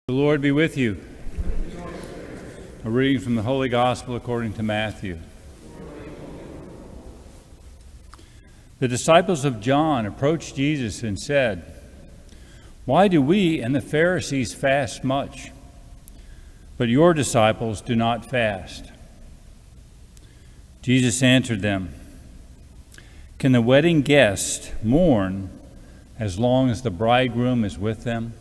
The Lord be with you. A reading from the Holy Gospel according to Matthew. The disciples of John approached Jesus and said, "Why do we and the Pharisees fast much, but your disciples do not fast?" Jesus answered them, "Can the wedding guests mourn as long as the bridegroom is with them?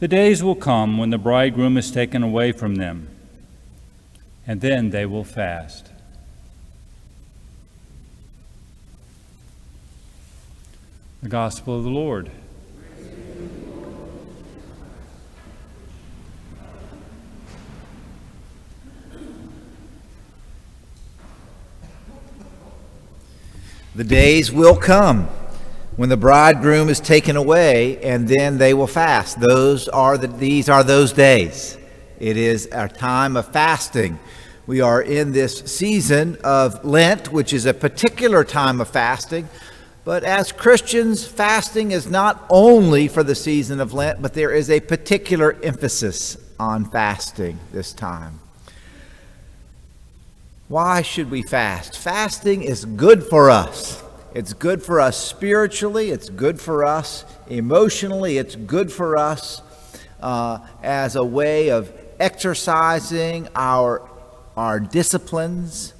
The days will come when the bridegroom is taken away from them, and then they will fast." The Gospel of the Lord. The days will come when the bridegroom is taken away, and then they will fast. These are those days. It is our time of fasting. We are in this season of Lent, which is a particular time of fasting. But as Christians, fasting is not only for the season of Lent, but there is a particular emphasis on fasting this time. Why should we fast? Fasting is good for us. It's good for us spiritually. It's good for us emotionally. It's good for us as a way of exercising our disciplines.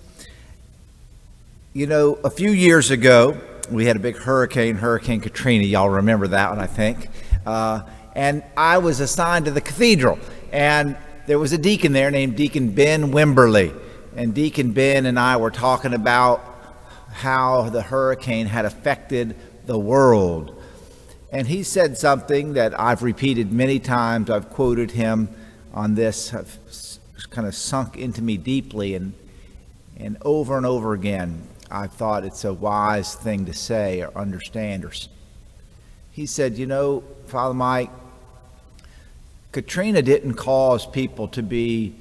You know, a few years ago, we had a big Hurricane Katrina. Y'all remember that one, I think. And I was assigned to the cathedral. And there was a deacon there named Deacon Ben Wimberly. And Deacon Ben and I were talking about how the hurricane had affected the world. And he said something that I've repeated many times. I've quoted him on this. It's kind of sunk into me deeply. And over and over again, I thought it's a wise thing to say or understand. He said, "You know, Father Mike, Katrina didn't cause people to be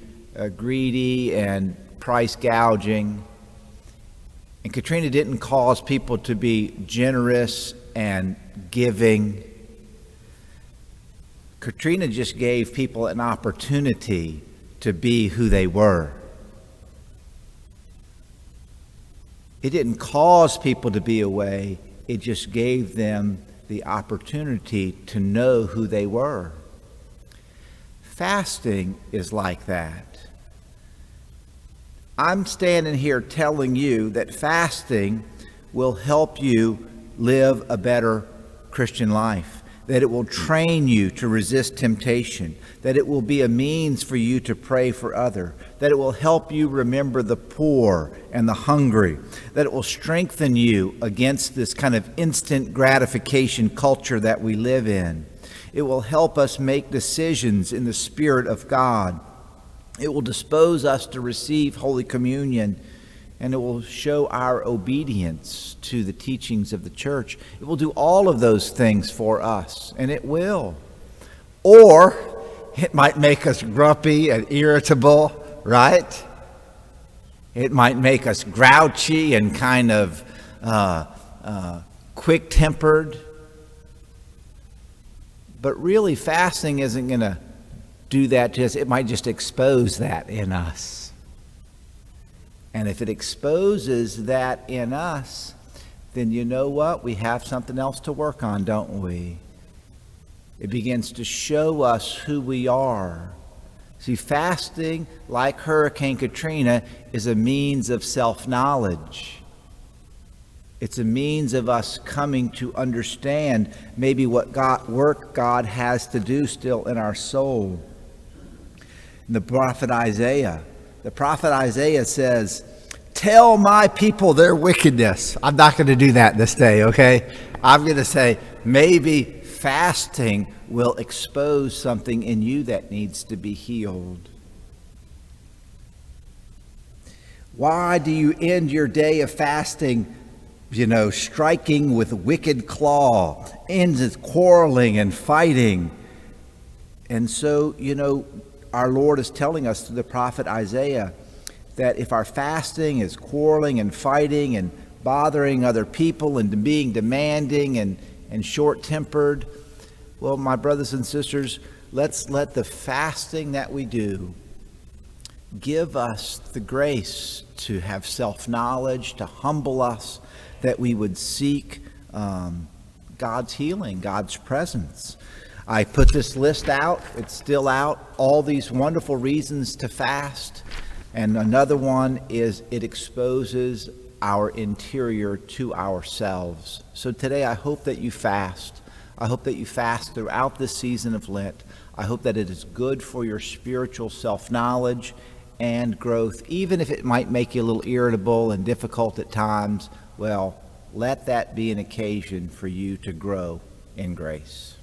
greedy and price gouging. And Katrina didn't cause people to be generous and giving. Katrina just gave people an opportunity to be who they were. It didn't cause people to be away. It just gave them the opportunity to know who they were." Fasting is like that. I'm standing here telling you that fasting will help you live a better Christian life, that it will train you to resist temptation, that it will be a means for you to pray for others, that it will help you remember the poor and the hungry, that it will strengthen you against this kind of instant gratification culture that we live in. It will help us make decisions in the Spirit of God. It will dispose us to receive Holy Communion, and it will show our obedience to the teachings of the church. It will do all of those things for us, and it will. Or it might make us grumpy and irritable, right? It might make us grouchy and kind of quick-tempered. But really, fasting isn't going to do that to us. It might just expose that in us. And if it exposes that in us, then you know what? We have something else to work on, don't we? It begins to show us who we are. See, fasting, like Hurricane Katrina, is a means of self-knowledge. It's a means of us coming to understand maybe what work God has to do still in our soul. The prophet Isaiah says, "Tell my people their wickedness." I'm not going to do that this day, okay? I'm going to say, maybe fasting will expose something in you that needs to be healed. Why do you end your day of fasting, striking with wicked claw, ends with quarreling and fighting? And so, our Lord is telling us through the prophet Isaiah that if our fasting is quarreling and fighting and bothering other people and being demanding and short-tempered, Well, my brothers and sisters, let's let the fasting that we do give us the grace to have self-knowledge, to humble us, that we would seek God's healing, God's presence. I put this list out. It's still out. All these wonderful reasons to fast. And another one is it exposes our interior to ourselves. So today I hope that you fast. I hope that you fast throughout this season of Lent. I hope that it is good for your spiritual self-knowledge and growth, even if it might make you a little irritable and difficult at times. Well, let that be an occasion for you to grow in grace.